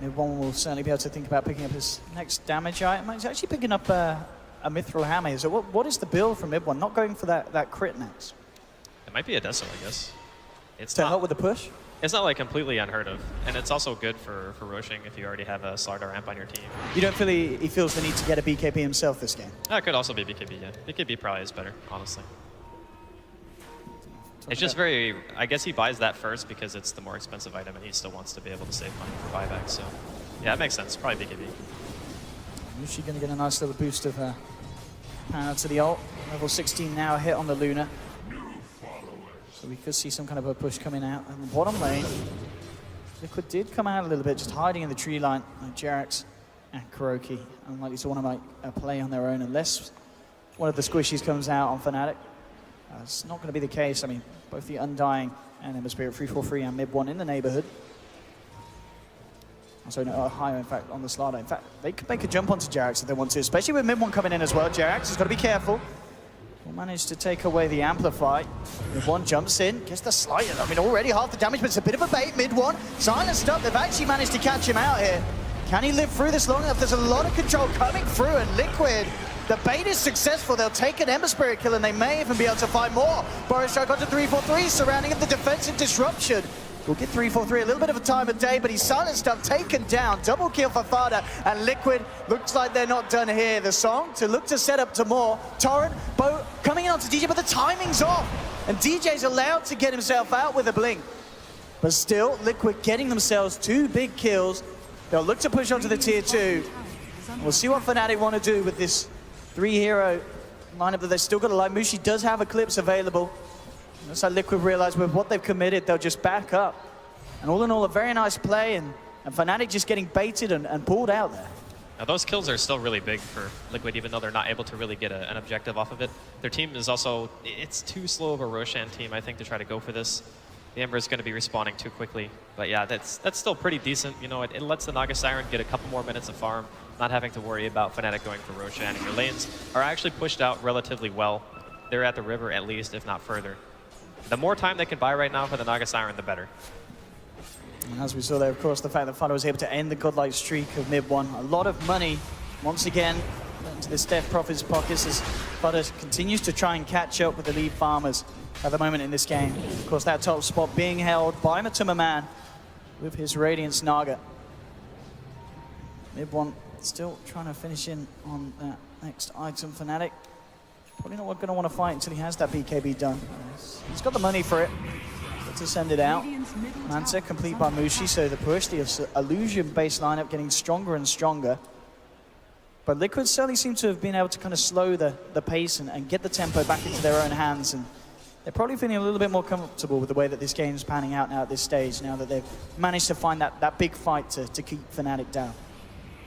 Mid1 will certainly be able to think about picking up his next damage item. He's actually picking up a Mithril Hammer. So what is the build from Mid1? Not going for that crit next. It might be a Deso, I guess. It's to not, help with the push? It's not like completely unheard of. And it's also good for Roshing if you already have a Slardar ramp on your team. You don't feel he feels the need to get a BKB himself this game? That could also be BKB, yeah. BKB probably is better, honestly. It's just very, I guess he buys that first because it's the more expensive item and he still wants to be able to save money for buyback. So yeah, it makes sense. Probably BKB. Is she going to get a nice little boost of her power to the ult? Level 16 now, hit on the Luna. So we could see some kind of a push coming out. And the bottom lane, Liquid did come out a little bit, just hiding in the tree line, like Jerax and Kuroki. Unlikely to want to make a play on their own unless one of the squishies comes out on Fnatic. It's not going to be the case. I mean, both the Undying and Ember Spirit 343 and Mid1 in the neighborhood. Also, no, Ohio, in fact, on the Slardar. In fact, they could make a jump onto Jerax if they want to, especially with Mid1 coming in as well. Jerax has got to be careful. Will manage to take away the Amplify. Mid1 jumps in, gets the slight. I mean, already half the damage, but it's a bit of a bait. Mid1 silenced up. They've actually managed to catch him out here. Can he live through this long enough? There's a lot of control coming through, and Liquid, the bait is successful. They'll take an Ember Spirit kill, and they may even be able to find more. Boris got to 343, surrounding the defensive disruption. We'll get 343 a little bit of a time of day, but he's silenced up, taken down. Double kill for Fada, and Liquid looks like they're not done here. The song to look to set up to more. Torrent, Bo coming in onto DJ, but the timing's off. And DJ's allowed to get himself out with a blink. But still, Liquid getting themselves 2 big kills. They'll look to push onto the tier 2. We'll see what Fnatic want to do with this 3-hero lineup that they've still got alive. Mushi does have Eclipse available. Looks like Liquid realize with what they've committed, they'll just back up. And all in all, a very nice play, and Fnatic just getting baited and pulled out there. Now those kills are still really big for Liquid, even though they're not able to really get an objective off of it. Their team is also, it's too slow of a Roshan team, I think, to try to go for this. The Ember is going to be respawning too quickly. But yeah, that's still pretty decent. You know, it lets the Naga Siren get a couple more minutes of farm, not having to worry about Fnatic going for Roshan. And your lanes are actually pushed out relatively well. They're at the river at least, if not further. The more time they can buy right now for the Naga Siren, the better. And as we saw there, of course, the fact that Fada was able to end the godlike streak of Mid1. A lot of money, once again, into the Steph Prophet's pockets as Fada continues to try and catch up with the lead farmers at the moment in this game. Of course, that top spot being held by Matuma Man with his Radiance Naga. Mid1 still trying to finish in on that next item. Fnatic probably not going to want to fight until he has that BKB done. He's got the money for it. To send it out. Manta complete by Mushi, so the push, the illusion-based lineup getting stronger and stronger. But Liquid certainly seem to have been able to kind of slow the pace and get the tempo back into their own hands. And they're probably feeling a little bit more comfortable with the way that this game's panning out now at this stage, now that they've managed to find that big fight to keep Fnatic down.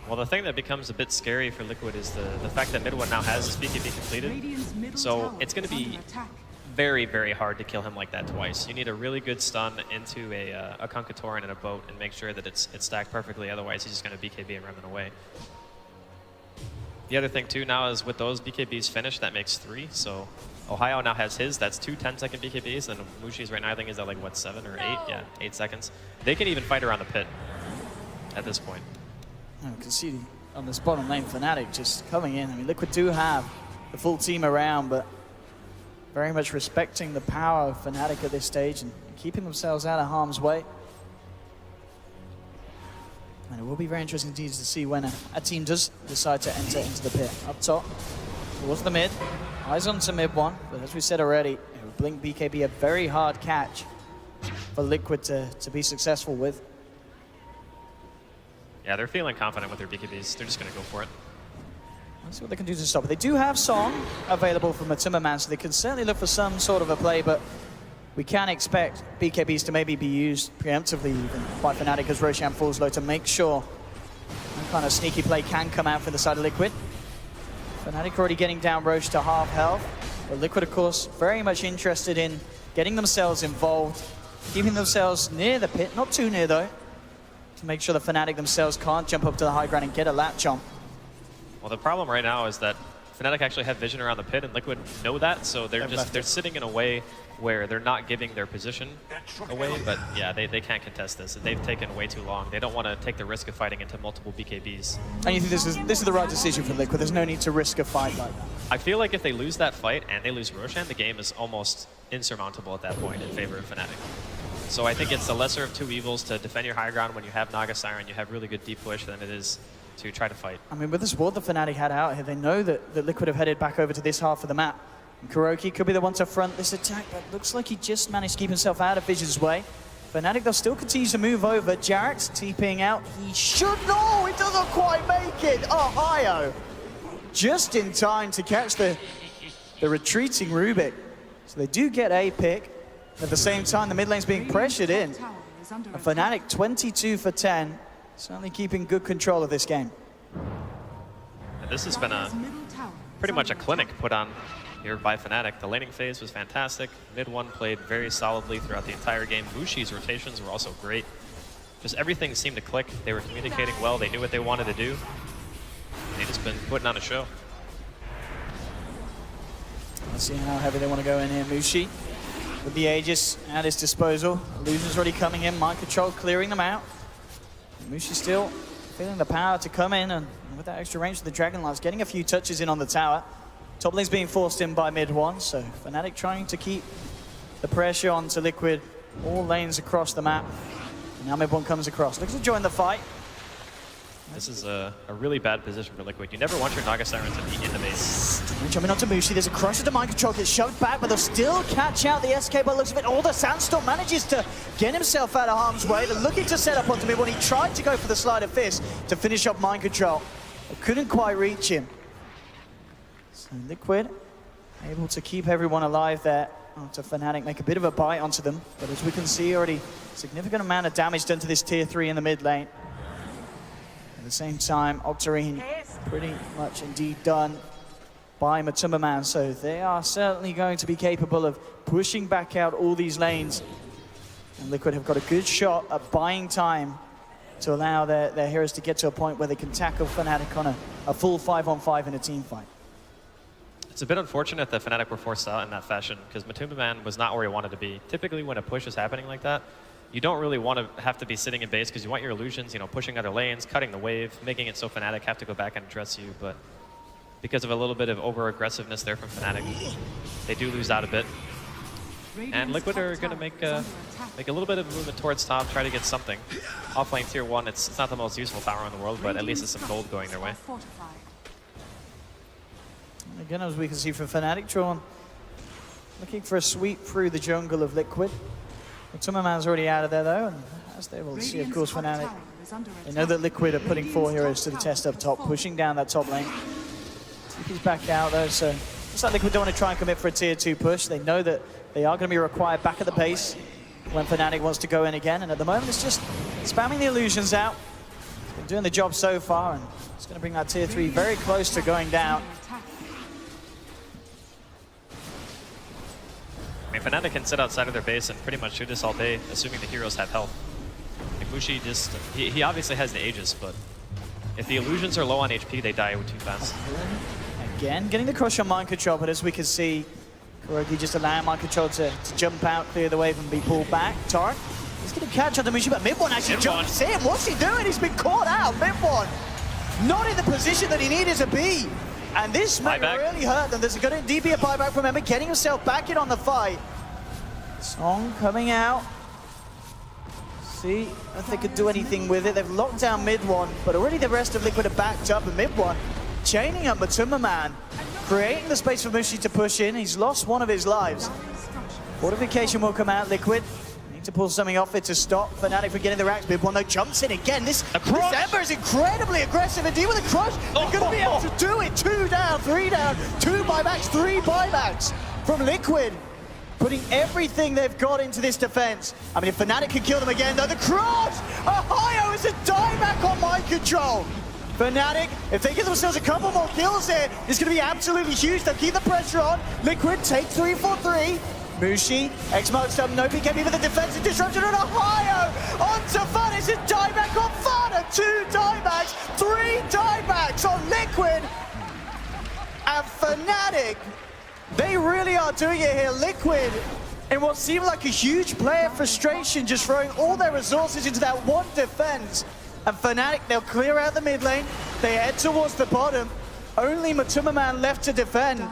Well, the thing that becomes a bit scary for Liquid is the fact that Mid1 now has his BKB completed. So it's going to be very, very hard to kill him like that twice. You need a really good stun into a Conqueror and a boat and make sure that it's stacked perfectly. Otherwise, he's just going to BKB and run them away. The other thing too now is with those BKBs finished, that makes 3. So Ohio now has his. That's 2 10-second BKBs, and Mushi's right now I think is at like what 7 or 8? Yeah, 8 seconds. They can even fight around the pit at this point. You can see on this bottom lane, Fnatic just coming in. I mean, Liquid do have the full team around, but very much respecting the power of Fnatic at this stage and keeping themselves out of harm's way. And it will be very interesting indeed to see when a team does decide to enter into the pit. Up top, towards the mid. Eyes on to mid one, but as we said already, Blink BKB a very hard catch for Liquid to be successful with. Yeah, they're feeling confident with their BKBs. They're just going to go for it. Let's see what they can do to stop it. They do have Song available from a Timmerman, so they can certainly look for some sort of a play, but we can expect BKBs to maybe be used preemptively even by Fnatic as Roshan falls low to make sure some kind of sneaky play can come out for the side of Liquid. Fnatic already getting down Roche to half health, but Liquid, of course, very much interested in getting themselves involved, keeping themselves near the pit, not too near though, to make sure the Fnatic themselves can't jump up to the high ground and get a lap jump. Well, the problem right now is that Fnatic actually have vision around the pit, and Liquid know that, so they're sitting in a way where they're not giving their position away. But yeah, they can't contest this. They've taken way too long. They don't want to take the risk of fighting into multiple BKBs. And you think this is the right decision for Liquid? There's no need to risk a fight like that. I feel like if they lose that fight and they lose Roshan, the game is almost insurmountable at that point in favor of Fnatic. So I think it's the lesser of two evils to defend your high ground when you have Naga Siren, you have really good deep push, than it is to try to fight. I mean, with the squad that Fnatic had out here, they know that Liquid have headed back over to this half of the map. And Kuroki could be the one to front this attack, but looks like he just managed to keep himself out of Vision's way. Fnatic, they'll still continue to move over. Jarrett's TPing out. He should... No, he doesn't quite make it. Ohio just in time to catch the retreating Rubik. So they do get a pick. At the same time, the mid lane's being pressured in. And Fnatic 22 for 10. Certainly keeping good control of this game. And this has been pretty much a clinic put on here by Fnatic. The laning phase was fantastic. Mid one played very solidly throughout the entire game. Mushi's rotations were also great. Just everything seemed to click. They were communicating well. They knew what they wanted to do. They've just been putting on a show. Let's see how heavy they want to go in here. Mushi with the Aegis at his disposal. Illusion's already coming in. Mind Control clearing them out. Mushi still feeling the power to come in, and with that extra range of the Dragon Lance, getting a few touches in on the tower. Top lane's being forced in by mid one, so Fnatic trying to keep the pressure onto Liquid, all lanes across the map. And now mid one comes across, looks to join the fight. This is a really bad position for Liquid. You never want your Naga Siren to be in the base. Jumping onto Mushi, there's a crush of the Mind Control, gets shoved back, but they'll still catch out the SK by looks of it. All the Sandstorm manages to get himself out of harm's way. They're looking to set up onto mid one. He tried to go for the Slide of Fist to finish up Mind Control, but couldn't quite reach him. So Liquid able to keep everyone alive there after Fnatic make a bit of a bite onto them. But as we can see already, significant amount of damage done to this tier 3 in the mid lane. At the same time, Octarine pretty much indeed done by Matumbaman, so they are certainly going to be capable of pushing back out all these lanes. And Liquid have got a good shot at buying time to allow their heroes to get to a point where they can tackle Fnatic on a full 5-on-5 in a team fight. It's a bit unfortunate that Fnatic were forced out in that fashion, because Matumbaman was not where he wanted to be. Typically when a push is happening like that, you don't really want to have to be sitting in base because you want your illusions, you know, pushing other lanes, cutting the wave, making it so Fnatic have to go back and address you. But because of a little bit of over-aggressiveness there from Fnatic, they do lose out a bit. And Liquid are going to make a little bit of a movement towards top, try to get something. Offlane tier 1, it's not the most useful tower in the world, but at least it's some gold going their way. And again, as we can see from Fnatic, Drawn looking for a sweep through the jungle of Liquid. Matumbaman's already out of there though, and as they will see, of course, Fnatic, they know that Liquid are putting 4 heroes to the test up top, pushing down that top lane. He's back out though, so looks like Liquid don't want to try and commit for a tier 2 push. They know that they are going to be required back at the base when Fnatic wants to go in again, and at the moment it's just spamming the illusions out. It's been doing the job so far, and it's going to bring that tier 3 very close to going down. I mean, Fnatic can sit outside of their base and pretty much shoot this all day, assuming the heroes have health. Like Mushi just, he obviously has the Aegis, but if the illusions are low on HP, they die too fast. Again, getting the crush on mind control, but as we can see, KuroKy just allowing mind control to jump out, clear the wave, and be pulled back. Tark, he's going to catch on the Mushi, but Mid1 actually jumps in. What's he doing? He's been caught out. Mid1 not in the position that he needed to be. And this might really hurt them. There's going to indeed be a buyback from Ember, getting himself back in on the fight. Song coming out. See if they could do anything with it. They've locked down Mid1, but already the rest of Liquid are backed up, and Mid1 chaining up Matuma Man, creating the space for Mushi to push in. He's lost one of his lives. Fortification will come out, Liquid. Need to pull something off it to stop Fnatic from getting the racks. Mid1 though jumps in again. This Ember is incredibly aggressive indeed with a crush. They're going to be able to do it. 2 down, 3 down, 2 buybacks, 3 buybacks from Liquid. Putting everything they've got into this defense. I mean, if Fnatic can kill them again, though, the cross! Ohio is a dieback on mind control. Fnatic, if they give themselves a couple more kills here, it's going to be absolutely huge. They'll keep the pressure on. Liquid take 3-4-3. Mushi, X-Marks up, no BKB with the defensive disruption on Ohio! Onto Fun, it's a dieback on Fun! 2 diebacks, 3 diebacks on Liquid! And Fnatic, they really are doing it here. Liquid, in what seemed like a huge player frustration, just throwing all their resources into that one defense. And Fnatic, they'll clear out the mid lane. They head towards the bottom. Only Matuma Man left to defend.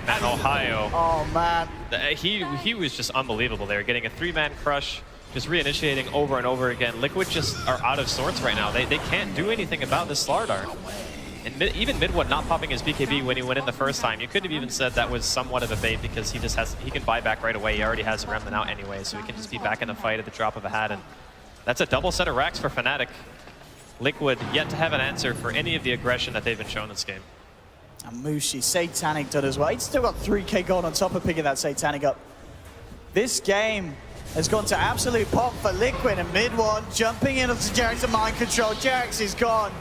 And Ohio. Oh, man. He was just unbelievable there, getting a 3-man crush, just reinitiating over and over again. Liquid just are out of sorts right now. They can't do anything about this Slardar. And even Mid1 not popping his BKB when he went in the first time, you could have even said that was somewhat of a bait because he can buy back right away. He already has a Remnant out anyway, so he can just be back in the fight at the drop of a hat. And that's a double set of racks for Fnatic. Liquid yet to have an answer for any of the aggression that they've been shown this game. And Mushi, Satanic done as well. He's still got 3k gold on top of picking that Satanic up. This game has gone to absolute pop for Liquid, and Mid1 jumping in onto Jarek's and mind control. Jarek's is gone.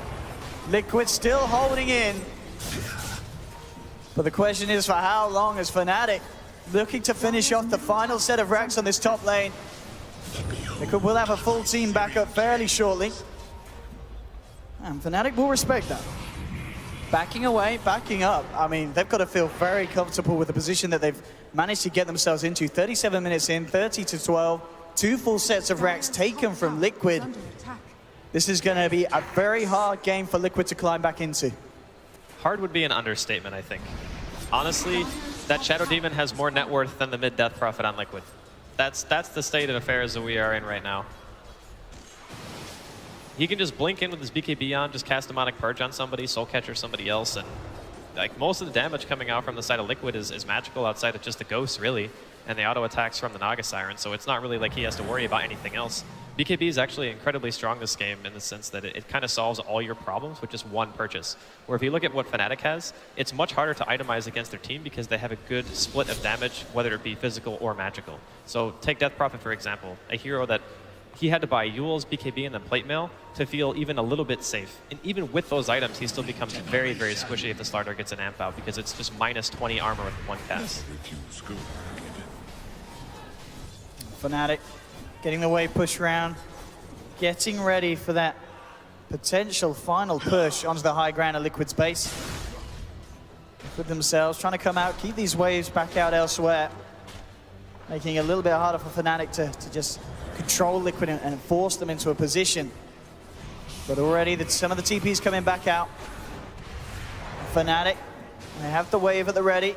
Liquid still holding in. But the question is for how long is Fnatic looking to finish off the final set of racks on this top lane. Liquid will have a full team back up fairly shortly. And Fnatic will respect that. Backing away, backing up. I mean, they've got to feel very comfortable with the position that they've managed to get themselves into. 37 minutes in, 30-12, 2 full sets of racks taken from Liquid. This is going to be a very hard game for Liquid to climb back into. Hard would be an understatement, I think. Honestly, that Shadow Demon has more net worth than the mid-Death Prophet on Liquid. That's the state of affairs that we are in right now. He can just blink in with his BKB on, just cast Demonic Purge on somebody, Soul Catcher somebody else, and like most of the damage coming out from the side of Liquid is magical outside of just the ghosts, really, and the auto attacks from the Naga Siren, so it's not really like he has to worry about anything else. BKB is actually incredibly strong this game in the sense that it kind of solves all your problems with just one purchase. Where if you look at what Fnatic has, it's much harder to itemize against their team because they have a good split of damage, whether it be physical or magical. So take Death Prophet, for example, a hero that he had to buy Eul's, BKB, and then Plate Mail to feel even a little bit safe. And even with those items, he still becomes very, very squishy if the starter gets an amp out because it's just minus 20 armor with one cast. Fnatic getting the wave push round, getting ready for that potential final push onto the high ground of Liquid's base. Liquid themselves trying to come out, keep these waves back out elsewhere, making it a little bit harder for Fnatic to just control Liquid and force them into a position. But already some of the TP's coming back out. Fnatic, they have the wave at the ready.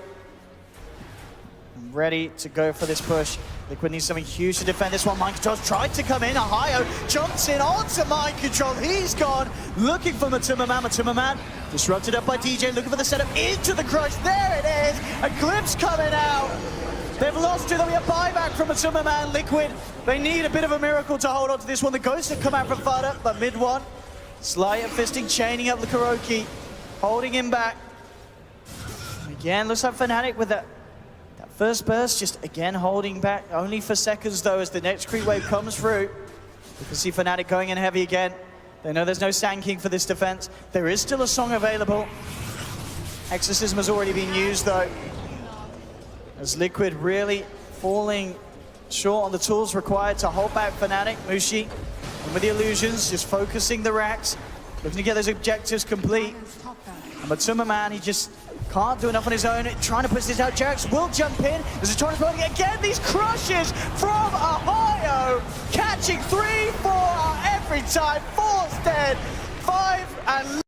Ready to go for this push. Liquid needs something huge to defend this one. Mind Control's tried to come in. Ohio jumps in onto Mind Control. He's gone looking for Matuma Man. Matuma Man disrupted up by DJ, looking for the setup into the crush. There it is. A glimpse coming out. They've lost it. There'll be a buyback from Matuma Man. Liquid, they need a bit of a miracle to hold on to this one. The ghosts have come out from Fada, but mid-1. Slight fisting, chaining up the KuroKy, holding him back. Again, looks like Fnatic with that first burst, just again holding back, only for seconds though as the next creep wave comes through. You can see Fnatic going in heavy again. They know there's no Sand King for this defense. There is still a song available. Exorcism has already been used though. As Liquid really falling short on the tools required to hold back Fnatic. Mushi, and with the illusions, just focusing the racks, looking to get those objectives complete. And Matuma, man, he just can't do enough on his own, trying to push this out. Jax will jump in. There's a try to again, these crushes from Ohio, catching 3-4 every time. 4's dead, 5 and